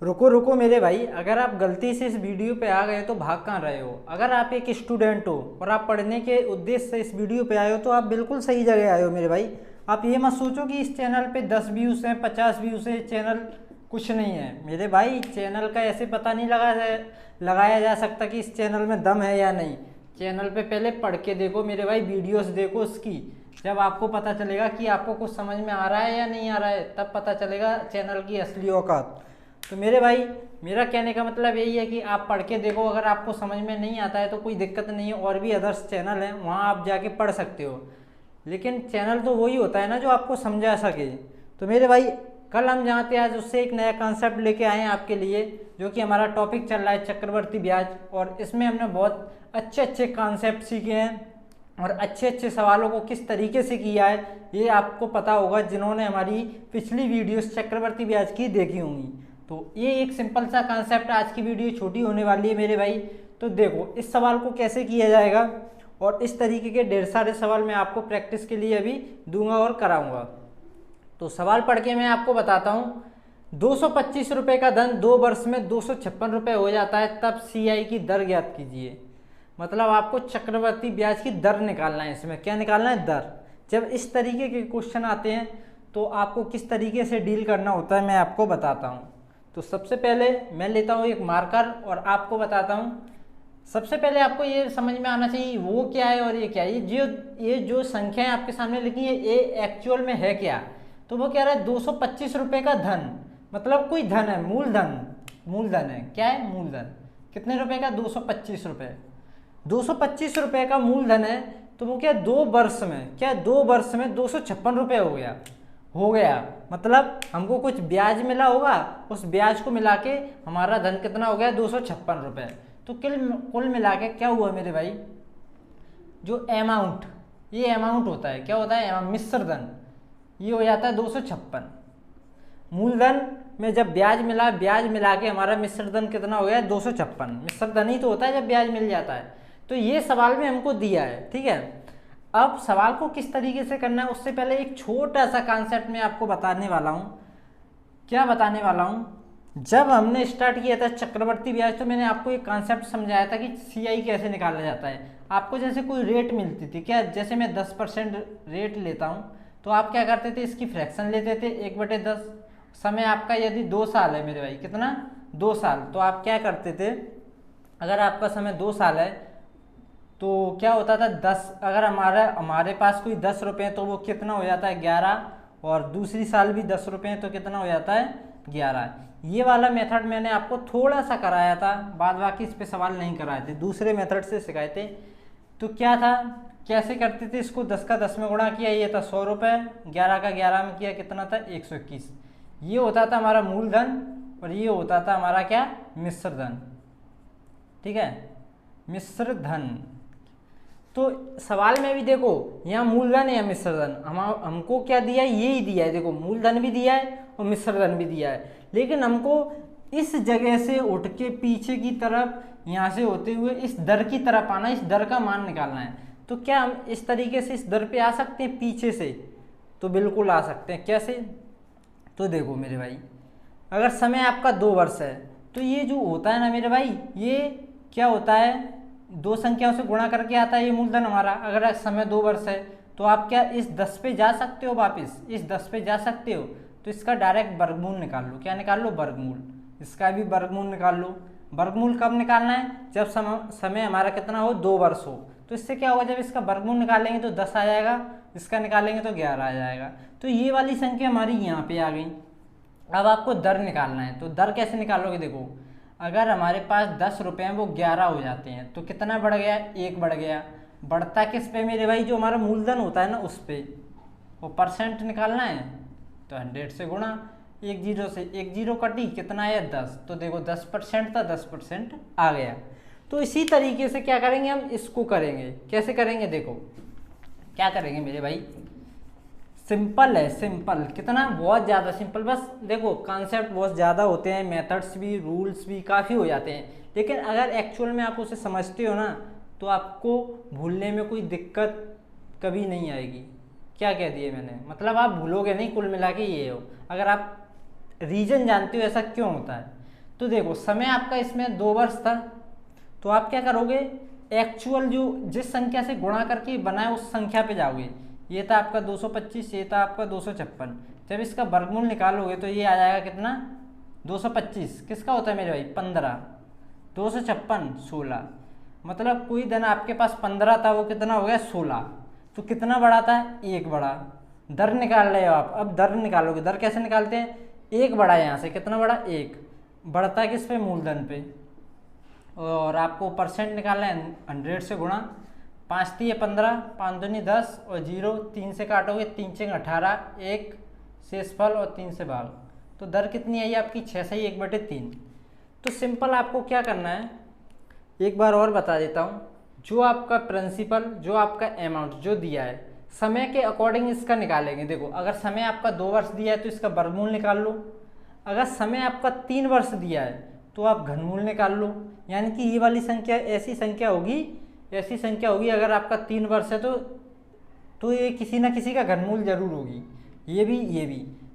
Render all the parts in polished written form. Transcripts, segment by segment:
रुको रुको मेरे भाई, अगर आप गलती से इस वीडियो पे आ गए तो भाग कहाँ रहे हो। अगर आप एक स्टूडेंट हो और आप पढ़ने के उद्देश्य से इस वीडियो पे आए हो तो आप बिल्कुल सही जगह आए हो मेरे भाई। आप ये मत सोचो कि इस चैनल पे 10 व्यूज़ हैं, 50 व्यूज़ हैं, चैनल कुछ नहीं है मेरे भाई। चैनल का ऐसे पता नहीं लगाया जा सकता कि इस चैनल में दम है या नहीं। चैनल पे पहले पढ़ के देखो मेरे भाई, वीडियोस देखो उसकी। जब आपको पता चलेगा कि आपको कुछ समझ में आ रहा है या नहीं आ रहा है, तब पता चलेगा चैनल की असली औकात। तो मेरे भाई, मेरा कहने का मतलब यही है कि आप पढ़ के देखो। अगर आपको समझ में नहीं आता है तो कोई दिक्कत नहीं है, और भी अदर्स चैनल हैं, वहाँ आप जाके पढ़ सकते हो। लेकिन चैनल तो वही होता है ना जो आपको समझा सके। तो मेरे भाई, कल हम जहाँ थे आज उससे एक नया कॉन्सेप्ट लेके आए हैं आपके लिए, जो कि हमारा टॉपिक चल रहा है चक्रवर्ती ब्याज। और इसमें हमने बहुत अच्छे अच्छे कॉन्सेप्ट सीखे हैं और अच्छे अच्छे सवालों को किस तरीके से किया है ये आपको पता होगा जिन्होंने हमारी पिछली वीडियोस चक्रवर्ती ब्याज की देखी होंगी। तो ये एक सिंपल सा कॉन्सेप्ट, आज की वीडियो छोटी होने वाली है मेरे भाई। तो देखो इस सवाल को कैसे किया जाएगा, और इस तरीके के ढेर सारे सवाल मैं आपको प्रैक्टिस के लिए अभी दूंगा और कराऊंगा। तो सवाल पढ़ के मैं आपको बताता हूँ। 225 रुपये का धन 2 वर्ष में 256 रुपये हो जाता है, तब सीआई की दर ज्ञात कीजिए। मतलब आपको चक्रवर्ती ब्याज की दर निकालना है। इसमें क्या निकालना है? दर। जब इस तरीके के क्वेश्चन आते हैं तो आपको किस तरीके से डील करना होता है मैं आपको बताता हूँ। तो सबसे पहले मैं लेता हूँ एक मार्कर और आपको बताता हूँ। सबसे पहले आपको ये समझ में आना चाहिए वो क्या है और ये क्या है। ये जो संख्याएं आपके सामने लिखी है ये एक्चुअल में है क्या। तो वो कह रहा है 225 रुपये का धन, मतलब कोई धन है, मूलधन। मूलधन है, क्या है? मूलधन। कितने रुपए का? 225 रुपये। 225 रुपये का मूलधन है। तो वो क्या 2 वर्ष में, क्या 2 वर्ष में 256 रुपये हो गया। मतलब हमको कुछ ब्याज मिला होगा, उस ब्याज को मिला के हमारा धन कितना हो गया? 256 रुपये। तो कुल मिला के क्या हुआ मेरे भाई? जो अमाउंट, ये अमाउंट होता है, क्या होता है? मिश्र धन। ये हो जाता है 256। मूलधन में जब ब्याज मिला, ब्याज मिला के हमारा मिश्र धन कितना हो गया? 256। मिश्र धन ही तो होता है जब ब्याज मिल जाता है। तो ये सवाल में हमको दिया है, ठीक है। अब सवाल को किस तरीके से करना है उससे पहले एक छोटा सा कॉन्सेप्ट मैं आपको बताने वाला हूँ। क्या बताने वाला हूँ? जब हमने स्टार्ट किया था चक्रवर्ती ब्याज तो मैंने आपको एक कॉन्सेप्ट समझाया था कि सीआई कैसे निकाला जाता है। आपको जैसे कोई रेट मिलती थी, क्या जैसे मैं 10% रेट लेता हूँ तो आप क्या करते थे? इसकी फ्रैक्शन लेते थे 1/10। समय आपका यदि 2 साल है मेरे भाई, कितना? 2 साल। तो आप क्या करते थे? अगर आपका समय 2 साल है तो क्या होता था? 10, अगर हमारे पास कोई 10 रुपये हैं तो वो कितना हो जाता है? 11। और दूसरी साल भी 10 रुपये हैं तो कितना हो जाता है? 11। ये वाला मेथड मैंने आपको थोड़ा सा कराया था, बाद बाकी इस पे सवाल नहीं कराए थे, दूसरे मेथड से सिखाए थे। तो क्या था, कैसे करते थे इसको? 10 का 10 में गुणा किया, ये था 100 रुपये। 11 का 11 में किया, कितना था? 121। ये होता था हमारा मूलधन और ये होता था हमारा क्या? मिश्र धन, ठीक है। मिश्र धन। तो सवाल में भी देखो यहाँ मूलधन या मिश्र धन, हमको क्या दिया है? ये ही दिया है। देखो मूलधन भी दिया है और मिश्र धन भी दिया है, लेकिन हमको इस जगह से उठ के पीछे की तरफ, यहाँ से होते हुए इस दर की तरफ आना, इस दर का मान निकालना है। तो क्या हम इस तरीके से इस दर पे आ सकते हैं पीछे से? तो बिल्कुल आ सकते हैं। कैसे? तो देखो मेरे भाई, अगर समय आपका 2 वर्ष है तो ये जो होता है ना मेरे भाई, ये क्या होता है? 2 संख्याओं से गुणा करके आता है ये मूलधन हमारा। अगर समय 2 वर्ष है तो आप क्या इस 10 पे जा सकते हो? वापस इस 10 पे जा सकते हो। तो इसका डायरेक्ट वर्गमूल निकाल लो। क्या निकाल लो? वर्गमूल। इसका भी वर्गमूल निकाल लो। वर्गमूल कब निकालना है? जब समय हमारा कितना हो? 2 वर्ष हो। तो इससे क्या होगा? जब इसका वर्गमूल निकालेंगे तो 10 आ जाएगा, इसका निकालेंगे तो 11 आ जाएगा। तो ये वाली संख्या हमारी यहाँ पे आ गई। अब आपको दर निकालना है। तो दर कैसे निकालोगे? देखो अगर हमारे पास 10 रुपये हैं वो 11 हो जाते हैं तो कितना बढ़ गया? 1 बढ़ गया। बढ़ता किस पे मेरे भाई? जो हमारा मूलधन होता है ना उस पे। वो परसेंट निकालना है तो 100 से गुणा, 1 जीरो से 1 जीरो कटी, कितना है? 10। तो देखो 10% था, 10% आ गया। तो इसी तरीके से क्या करेंगे हम? इसको करेंगे। कैसे करेंगे? देखो क्या करेंगे मेरे भाई, सिंपल है, सिंपल। कितना? बहुत ज़्यादा सिंपल। बस देखो कॉन्सेप्ट बहुत ज़्यादा होते हैं, मेथड्स भी, रूल्स भी काफ़ी हो जाते हैं, लेकिन अगर एक्चुअल में आप उसे समझते हो ना तो आपको भूलने में कोई दिक्कत कभी नहीं आएगी। क्या कह दिए मैंने? मतलब आप भूलोगे नहीं, कुल मिला के ये हो। अगर आप रीज़न जानते हो ऐसा क्यों होता है। तो देखो समय आपका इसमें 2 वर्ष था, तो आप क्या करोगे, एक्चुअल जो जिस संख्या से गुणा करके बनाए उस संख्या पे जाओगे। ये था आपका 225, ये था आपका 256। जब इसका वर्गमूल निकालोगे तो ये आ जाएगा कितना, 225 किसका होता है मेरे भाई, 15, 256 16। मतलब कोई दिन आपके पास 15 था, वो कितना हो गया 16। तो कितना बढ़ा था, 1 बढ़ा। दर निकाल रहे हो आप, अब दर निकालोगे। दर कैसे निकालते हैं, 1 बढ़ा, यहाँ से कितना बढ़ा, 1 बढ़ता है किस पे, मूलधन पे। और आपको परसेंट निकालना है 100 से गुणा। 5 3 15, 5 दूनी 10 और 0 3 से काटोगे, 3 6 18, 1 शेषफल और 3 से भाग। तो दर कितनी आई आपकी, 6 से 1/3। तो सिंपल आपको क्या करना है, एक बार और बता देता हूँ। जो आपका प्रिंसिपल, जो आपका अमाउंट जो दिया है, समय के अकॉर्डिंग इसका निकालेंगे। देखो अगर समय आपका 2 वर्ष दिया है तो इसका वर्गमूल निकाल लो। अगर समय आपका 3 वर्ष दिया है तो आप घनमूल निकाल लो। यानी कि ये वाली संख्या ऐसी संख्या होगी अगर आपका 3 वर्ष है तो ये किसी ना किसी का घनमूल जरूर होगी। ये भी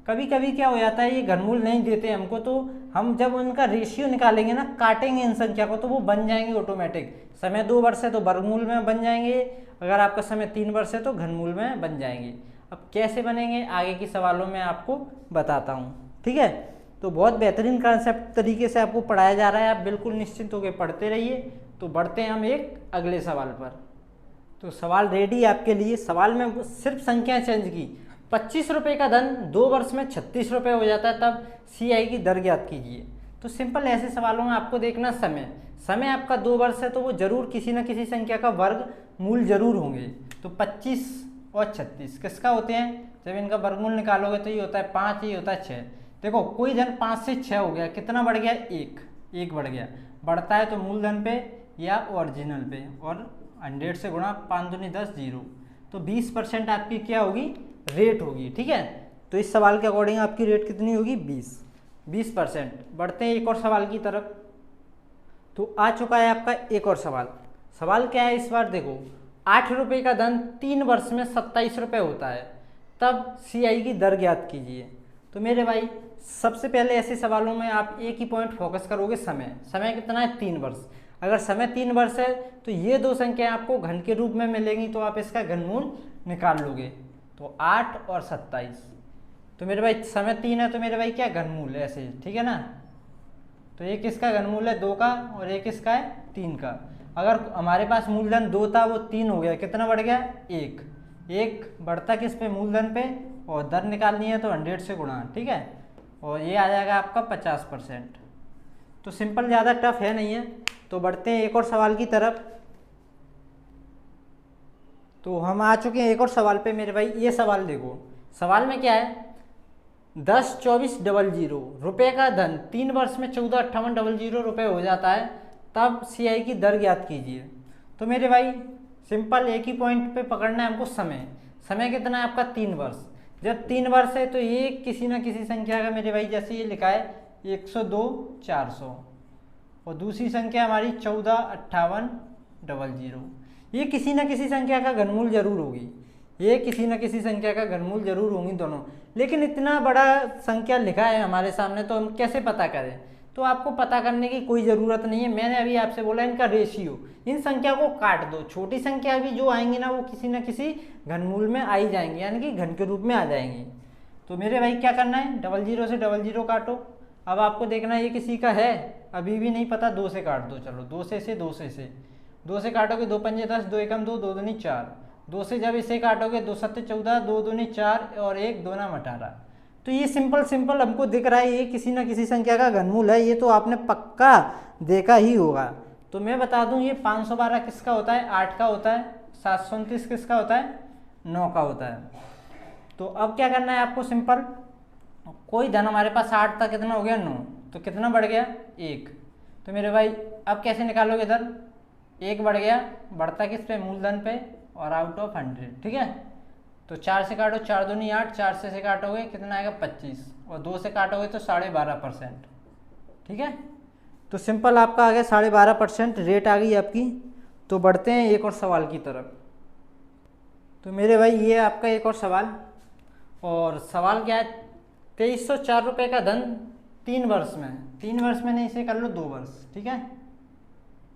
कभी कभी क्या हो जाता है, ये घनमूल नहीं देते हमको, तो हम जब उनका रेशियो निकालेंगे ना, काटेंगे इन संख्या को, तो वो बन जाएंगे ऑटोमेटिक। समय 2 वर्ष है तो वर्गमूल में बन जाएंगे, अगर आपका समय 3 वर्ष है तो घनमूल में बन जाएंगे। अब कैसे बनेंगे आगे के सवालों में आपको बताता हूँ, ठीक है। तो बहुत बेहतरीन कंसेप्ट तरीके से आपको पढ़ाया जा रहा है, आप बिल्कुल निश्चिंत होकर पढ़ते रहिए। तो बढ़ते हैं हम एक अगले सवाल पर। तो सवाल रेडी आपके लिए। सवाल में सिर्फ संख्या चेंज की। 25 रुपये का धन 2 वर्ष में 36 रुपये हो जाता है, तब CI की दर ज्ञात कीजिए। तो सिंपल ऐसे सवालों में आपको देखना समय आपका 2 वर्ष है तो वो जरूर किसी न किसी संख्या का वर्ग मूल जरूर होंगे। तो 25 और 36 किसका होते हैं, जब इनका वर्गमूल निकालोगे तो ये होता है 5, ये होता है 6। देखो कोई धन 5 से 6 हो गया, कितना बढ़ गया, 1 बढ़ गया। बढ़ता है तो मूलधन पे या ओरिजिनल पे, और 100 से गुणा, 5 दूनी 10 0। तो 20% आपकी क्या होगी, रेट होगी, ठीक है। तो इस सवाल के अकॉर्डिंग आपकी रेट कितनी होगी, 20%। बढ़ते हैं एक और सवाल की तरफ। तो आ चुका है आपका एक और सवाल क्या है इस बार, देखो 8 रुपये का धन 3 वर्ष में 27 रुपये होता है, तब CI की दर ज्ञात कीजिए। तो मेरे भाई सबसे पहले ऐसे सवालों में आप एक ही पॉइंट फोकस करोगे, समय कितना है, 3 वर्ष। अगर समय 3 वर्ष है तो ये 2 संख्याएं आपको घन के रूप में मिलेंगी, तो आप इसका घनमूल निकाल लोगे। तो 8 और 27, तो मेरे भाई समय 3 है तो मेरे भाई क्या घनमूल है, ऐसे, ठीक है ना। तो एक इसका घनमूल है 2 का और एक इसका है 3 का। अगर हमारे पास मूलधन 2 था वो 3 हो गया, कितना बढ़ गया, 1 बढ़ता किस पे, मूलधन पे, और दर निकालनी है तो 100 से गुणा, ठीक है। और ये आ जाएगा आपका 50%। तो सिंपल, ज़्यादा टफ है नहीं है। तो बढ़ते हैं एक और सवाल की तरफ। तो हम आ चुके हैं एक और सवाल पे मेरे भाई। ये सवाल देखो, सवाल में क्या है, 10 24 00 रुपये का धन 3 वर्ष में 14 58 00 रुपये हो जाता है, तब CI की दर ज्ञात कीजिए। तो मेरे भाई सिंपल एक ही पॉइंट पे पकड़ना है हमको, समय कितना है आपका, 3 वर्ष। जब 3 वर्ष है तो ये किसी ना किसी संख्या का मेरे भाई, जैसे ये लिखा है 102 400, और दूसरी संख्या हमारी 14 58 00, ये किसी न किसी संख्या का घनमूल जरूर होगी, ये किसी न किसी संख्या का घनमूल जरूर होंगी दोनों। लेकिन इतना बड़ा संख्या लिखा है हमारे सामने, तो हम कैसे पता करें। तो आपको पता करने की कोई ज़रूरत नहीं है। मैंने अभी आपसे बोला इनका रेशियो, इन संख्या को काट दो, छोटी संख्या भी जो आएंगी ना वो किसी न किसी घनमूल में आई जाएंगी, यानी कि घन के रूप में आ जाएंगी। तो मेरे भाई क्या करना है, 00 से 00 काटो। अब आपको देखना है ये किसी का है, अभी भी नहीं पता, 2 से काट दो। चलो 2 से 2 से काटोगे, 2 पंजे 10, 2 एकम 2, 2 दूनी 4। 2 से जब इसे काटोगे, 2 सत्ते 14, 2 दूनी 4 और 1 2 नाम 18। तो ये सिंपल हमको दिख रहा है ये किसी ना किसी संख्या का घनमूल है, ये तो आपने पक्का देखा ही होगा। तो मैं बता दूं, ये 512 किसका होता है, 8 का होता है। 729 किसका होता है, 9 का होता है। तो अब क्या करना है आपको, सिंपल, कोई धन हमारे पास 8 था, कितना हो गया 9, तो कितना बढ़ गया 1। तो मेरे भाई अब कैसे निकालोगे इधर, 1 बढ़ गया, बढ़ता किस पे, मूलधन पे, और आउट ऑफ 100, ठीक है। तो 4 से काटो, 4 दूनी 8, 4 से काटोगे कितना आएगा 25, और 2 से काटोगे तो 12.5%, ठीक है। तो सिंपल आपका आ गया 12.5% रेट आ गई आपकी। तो बढ़ते हैं एक और सवाल की तरफ। तो मेरे भाई ये आपका एक और सवाल क्या है, 2304 रुपये का धन 3 वर्ष में, 3 वर्ष में नहीं, इसे कर लो 2 वर्ष, ठीक है।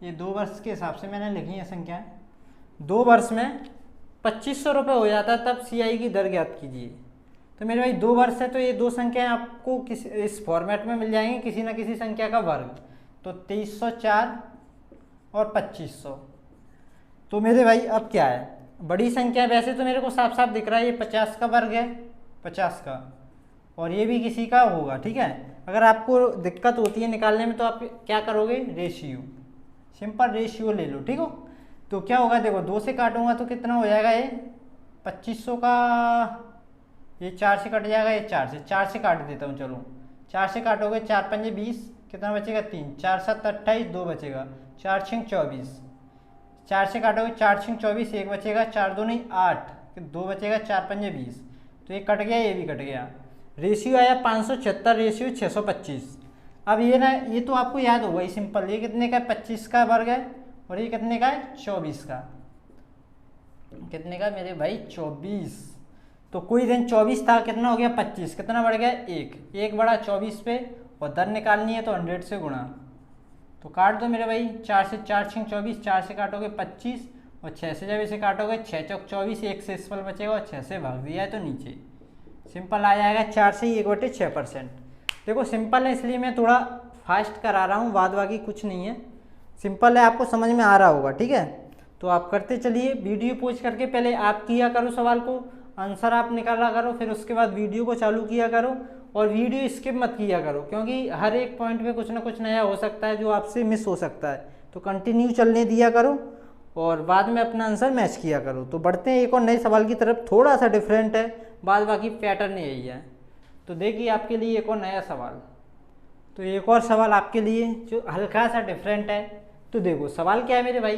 ये 2 वर्ष के हिसाब से मैंने लिखी है संख्याएं। 2 वर्ष में 2500 रुपये हो जाता है, तब CI की दर ज्ञात कीजिए। तो मेरे भाई 2 वर्ष है तो ये 2 संख्याएं आपको इस फॉर्मेट में मिल जाएंगी, किसी ना किसी संख्या का वर्ग। तो 2304 और 2500। तो मेरे भाई अब क्या है, बड़ी संख्या वैसे तो मेरे को साफ साफ दिख रहा है, ये 50 का वर्ग है, 50 का, और ये भी किसी का होगा, ठीक है। अगर आपको दिक्कत होती है निकालने में तो आप क्या करोगे, रेशियो, सिंपल रेशियो ले लो, ठीक हो। तो क्या होगा, देखो 2 से काटूंगा तो कितना हो जाएगा, ये 2500 का, ये 4 से कट जाएगा, ये 4 से काट देता हूँ, चलो 4 से काटोगे, 4 पंजे 20, कितना बचेगा 3, 4 7 28, 2 बचेगा, 4 6 24, 4 से काटोगे 4 6 24, 1 बचेगा, 4 2 नहीं 8, 2 बचेगा, 4 पंजे 20, तो ये कट गया, ये भी कट गया। रेशियो आया 576, रेशियो 625। अब ये ना, ये तो आपको याद होगा ही सिंपल, ये कितने का 25 का वर्ग है, और ये कितने का है 24 का, कितने का मेरे भाई 24। तो कोई दिन 24 था, कितना हो गया 25, कितना बढ़ गया 1 बढ़ा 24 पे, और दर निकालनी है तो 100 से गुणा। तो काट दो मेरे भाई, 4 से 4 6 24, 4 से काटोगे 25, और 6 से जब इसे काटोगे 6 चौक 24, 1 से इस पर बचेगा, और 6 से भाग दिया है तो नीचे सिंपल आ जाएगा 4 से 1/6%। देखो सिंपल है इसलिए मैं थोड़ा फास्ट करा रहा हूँ, बाद बाकी कुछ नहीं है, सिंपल है, आपको समझ में आ रहा होगा, ठीक है। तो आप करते चलिए, वीडियो पॉज करके पहले आप किया करो सवाल को, आंसर आप निकाला करो, फिर उसके बाद वीडियो को चालू किया करो, और वीडियो स्किप मत किया करो, क्योंकि हर एक पॉइंट पे कुछ ना कुछ नया हो सकता है जो आपसे मिस हो सकता है। तो कंटिन्यू चलने दिया करो, और बाद में अपना आंसर मैच किया करो। तो बढ़ते हैं एक और नए सवाल की तरफ, थोड़ा सा डिफरेंट है, बाद बाकी पैटर्न यही है। तो देखिए आपके लिए एक और नया सवाल, तो एक और सवाल आपके लिए जो हल्का सा डिफरेंट है। तो देखो सवाल क्या है मेरे भाई,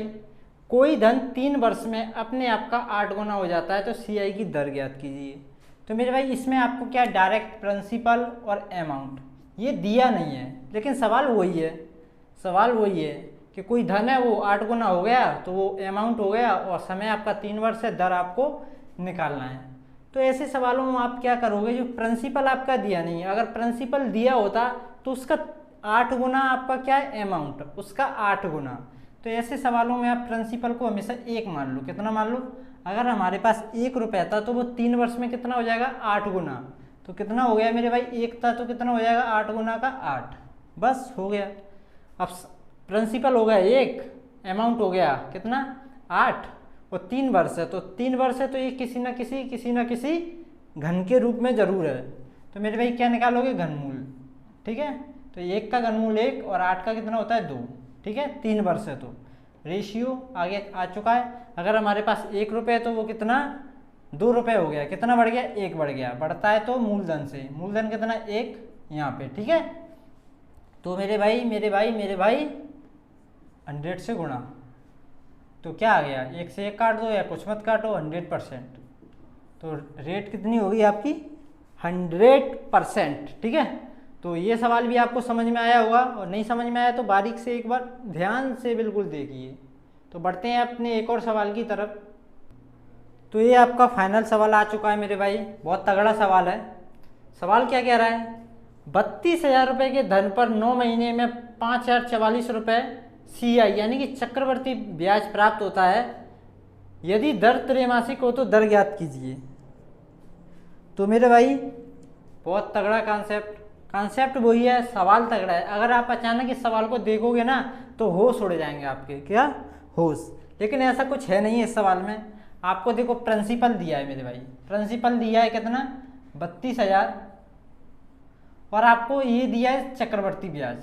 कोई धन 3 वर्ष में अपने आप का 8 गुना हो जाता है, तो CI की दर ज्ञात कीजिए। तो मेरे भाई इसमें आपको क्या, डायरेक्ट प्रिंसिपल और अमाउंट ये दिया नहीं है, लेकिन सवाल वही है, सवाल वही है कि कोई धन है वो 8 गुना हो गया, तो वो अमाउंट हो गया, और समय आपका 3 वर्ष है, दर आपको निकालना है। तो ऐसे सवालों में आप क्या करोगे, जो प्रिंसिपल आपका दिया नहीं है, अगर प्रिंसिपल दिया होता तो उसका 8 गुना आपका क्या है अमाउंट, उसका 8 गुना। तो ऐसे सवालों में आप प्रिंसिपल को हमेशा 1 मान लो, कितना मान लो, अगर हमारे पास 1 रुपया था तो वो 3 वर्ष में कितना हो जाएगा 8 गुना। तो कितना हो गया मेरे भाई, 1 था तो कितना हो जाएगा 8 गुना का 8, बस हो गया। अब प्रिंसिपल हो गया 1, अमाउंट हो गया कितना 8, और 3 वर्ष है, तो 3 वर्ष है तो ये किसी ना किसी घन के रूप में जरूर है। तो मेरे भाई क्या निकालोगे, घनमूल, ठीक है। तो 1 का घनमूल 1, और 8 का कितना होता है 2, ठीक है, 3 वर्ष है। तो रेशियो आगे आ चुका है। अगर हमारे पास 1 रुपये है तो वो कितना 2 रुपये हो गया, कितना बढ़ गया 1 बढ़ गया, बढ़ता है तो मूलधन से, मूलधन कितना 1 यहाँ पे, ठीक है। तो मेरे भाई 100 से गुणा, तो क्या आ गया, 1 से 1 काट दो या कुछ मत काटो, 100%। तो रेट कितनी होगी आपकी 100%, ठीक है। तो ये सवाल भी आपको समझ में आया होगा, और नहीं समझ में आया तो बारीक से एक बार ध्यान से बिल्कुल देखिए। तो बढ़ते हैं अपने एक और सवाल की तरफ। तो ये आपका फाइनल सवाल आ चुका है मेरे भाई, बहुत तगड़ा सवाल है। सवाल क्या कह रहा है, 32,000 रुपये के धन पर 9 महीने में 5,044 रुपये CI यानी कि चक्रवर्ती ब्याज प्राप्त होता है, यदि दर त्रैमासिक हो तो दर ज्ञात कीजिए। तो मेरे भाई बहुत तगड़ा कॉन्सेप्ट वही है, सवाल तगड़ा है। अगर आप अचानक इस सवाल को देखोगे ना तो होश उड़ जाएंगे आपके, क्या होश, लेकिन ऐसा कुछ है नहीं इस सवाल में। आपको देखो प्रिंसिपल दिया है मेरे भाई, प्रिंसिपल दिया है कितना 32,000, और आपको ये दिया है चक्रवर्ती ब्याज।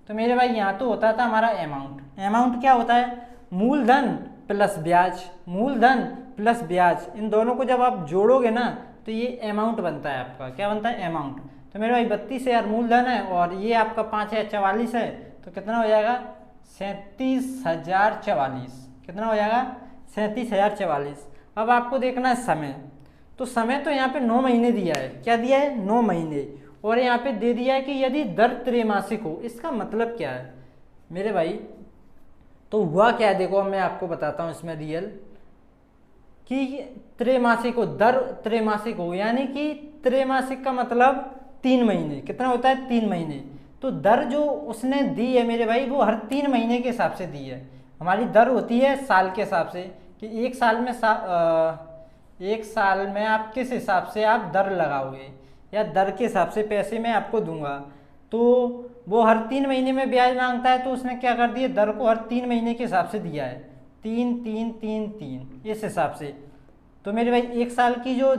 तो मेरे भाई यहाँ तो होता था हमारा अमाउंट क्या होता है, मूलधन प्लस ब्याज, मूलधन प्लस ब्याज, इन दोनों को जब आप जोड़ोगे ना तो ये अमाउंट बनता है आपका, क्या बनता है अमाउंट। तो मेरे भाई 32,000 मूलधन है, और ये आपका 5,044 है, तो कितना हो जाएगा 37,044, कितना हो जाएगा 37,044। अब आपको देखना है समय, तो समय तो यहाँ पे 9 महीने दिया है, क्या दिया है 9 महीने, और यहाँ पे दे दिया है कि यदि दर त्रैमासिक हो। इसका मतलब क्या है मेरे भाई, तो हुआ क्या है देखो मैं आपको बताता हूँ इसमें रियल, कि त्रैमासिक हो, दर त्रैमासिक हो, यानी कि त्रैमासिक का मतलब 3 महीने, कितना होता है 3 महीने। तो दर जो उसने दी है मेरे भाई वो हर 3 महीने के हिसाब से दी है। हमारी दर होती है साल के हिसाब से कि एक साल में एक साल में आप किस हिसाब से आप दर लगाओगे या दर के हिसाब से पैसे मैं आपको दूंगा। तो वो हर 3 महीने में ब्याज मांगता है, तो उसने क्या कर दिया, दर को हर 3 महीने के हिसाब से दिया है, 3 3 3 3 इस हिसाब से। तो मेरे भाई एक साल की जो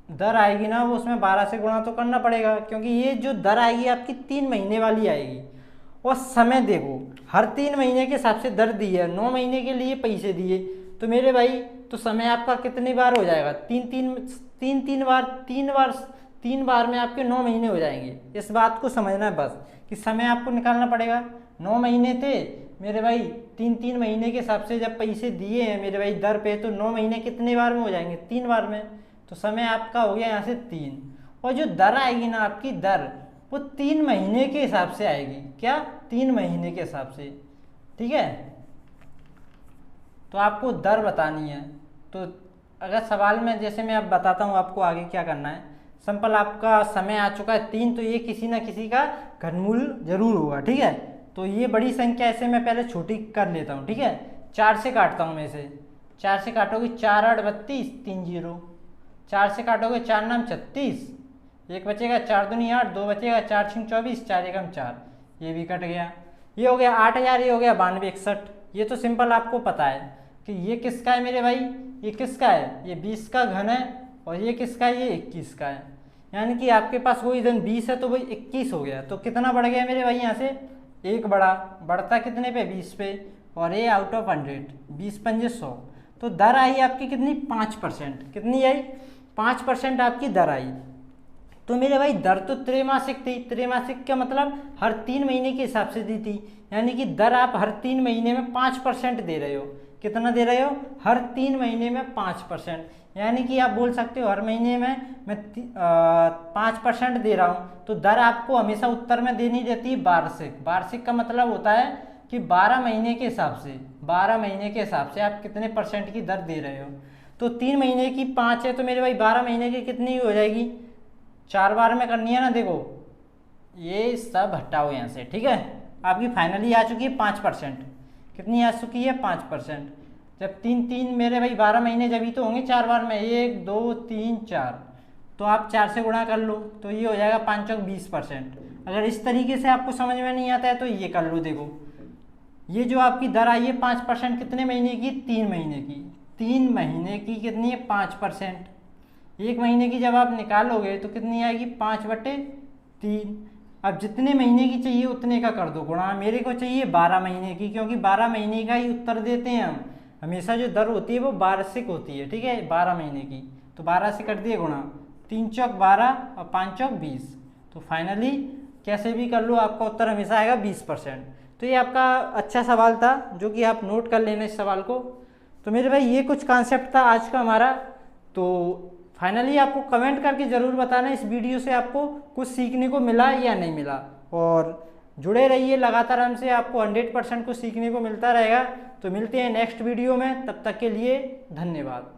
दर आएगी ना वो उसमें 12 से गुणा तो करना पड़ेगा, क्योंकि ये जो दर आएगी आपकी 3 महीने वाली आएगी। और समय देखो हर 3 महीने के हिसाब से दर दी है, 9 महीने के लिए पैसे दिए, तो मेरे भाई तो समय आपका कितनी बार हो जाएगा, तीन बार में आपके 9 महीने हो जाएंगे। इस बात को समझना है बस कि समय आपको निकालना पड़ेगा। 9 महीने थे मेरे भाई, 3 महीने के हिसाब से जब पैसे दिए हैं मेरे भाई दर पे, तो 9 महीने कितने बार में हो जाएंगे, 3 बार में। तो समय आपका हो गया यहाँ से 3। और जो दर आएगी ना आपकी दर, वो 3 महीने के हिसाब से आएगी। क्या, 3 महीने के हिसाब से, ठीक है। तो आपको दर बतानी है। तो अगर सवाल में जैसे मैं अब बताता हूँ आपको आगे क्या करना है। सिंपल, आपका समय आ चुका है 3, तो ये किसी ना किसी का घनमूल जरूर होगा, ठीक है। तो ये बड़ी संख्या ऐसे मैं पहले छोटी कर लेता हूँ, ठीक है। 4 से काटता हूँ मैं इसे, 4 से काटोगे 4 8 32 3 0, 4 से काटोगे 4 9 36, एक बचेगा 4 दूनी 8, 2 बचेगा 4 6 24, 4 एकम 4, ये भी कट गया। ये हो गया 8000, ये हो गया 92 61। ये तो सिंपल आपको पता है कि ये किसका है मेरे भाई, ये किसका है, ये 20 का घन है, और ये किसका है, ये 21 का है। यानी कि आपके पास वही धन 20 है तो वही 21 हो गया। तो कितना बढ़ गया मेरे भाई, यहाँ से एक बढ़ता कितने पे, 20 पे, और ये आउट ऑफ 100, 20 पंजे 100। तो दर आई आपकी कितनी, 5%। कितनी आई, 5% आपकी दर आई। तो मेरे भाई दर तो त्रैमासिक थी, त्रैमासिक का मतलब हर 3 महीने के हिसाब से दी थी, यानी कि दर आप हर 3 महीने में 5% दे रहे हो। कितना दे रहे हो, हर 3 महीने में 5%। यानी कि आप बोल सकते हो हर महीने में मैं 5% दे रहा हूँ। तो दर आपको हमेशा उत्तर में देनी रहती है वार्षिक। वार्षिक का मतलब होता है कि 12 महीने के हिसाब से, 12 महीने के हिसाब से आप कितने % की दर दे रहे हो। तो 3 महीने की 5 है, तो मेरे भाई 12 महीने की कितनी हो जाएगी, 4 बार में करनी है ना। देखो ये सब हटाओ यहाँ से, ठीक है। आपकी फाइनली आ चुकी है 5%। कितनी आ चुकी है, 5%। जब 3 3 मेरे भाई 12 महीने जब ही तो होंगे 4 बार में, 1 2 3 4, तो आप 4 से गुणा कर लो, तो ये हो जाएगा 5 चौक 20%। अगर इस तरीके से आपको समझ में नहीं आता है तो ये कर लो। देखो ये जो आपकी दर आई है 5%, कितने महीने की, 3 महीने की। 3 महीने की कितनी है, 5%। एक महीने की जब आप निकालोगे तो कितनी आएगी, 5/3। अब जितने महीने की चाहिए उतने का कर दो गुणा। मेरे को चाहिए 12 महीने की, क्योंकि 12 महीने का ही उत्तर देते हैं हम। हमेशा जो दर होती है वो वार्षिक होती है, ठीक है, 12 महीने की। तो 12 से कर दिए गुणा, 3 चौक 12 और 5 चौक 20। तो फाइनली कैसे भी कर लो आपका उत्तर हमेशा आएगा 20%। तो ये आपका अच्छा सवाल था जो कि आप नोट कर लेना इस सवाल को। तो मेरे भाई ये कुछ कॉन्सेप्ट था आज का हमारा। तो फाइनली आपको कमेंट करके ज़रूर बताना इस वीडियो से आपको कुछ सीखने को मिला या नहीं मिला। और जुड़े रहिए लगातार हमसे, आपको 100% कुछ सीखने को मिलता रहेगा। तो मिलते हैं नेक्स्ट वीडियो में, तब तक के लिए धन्यवाद।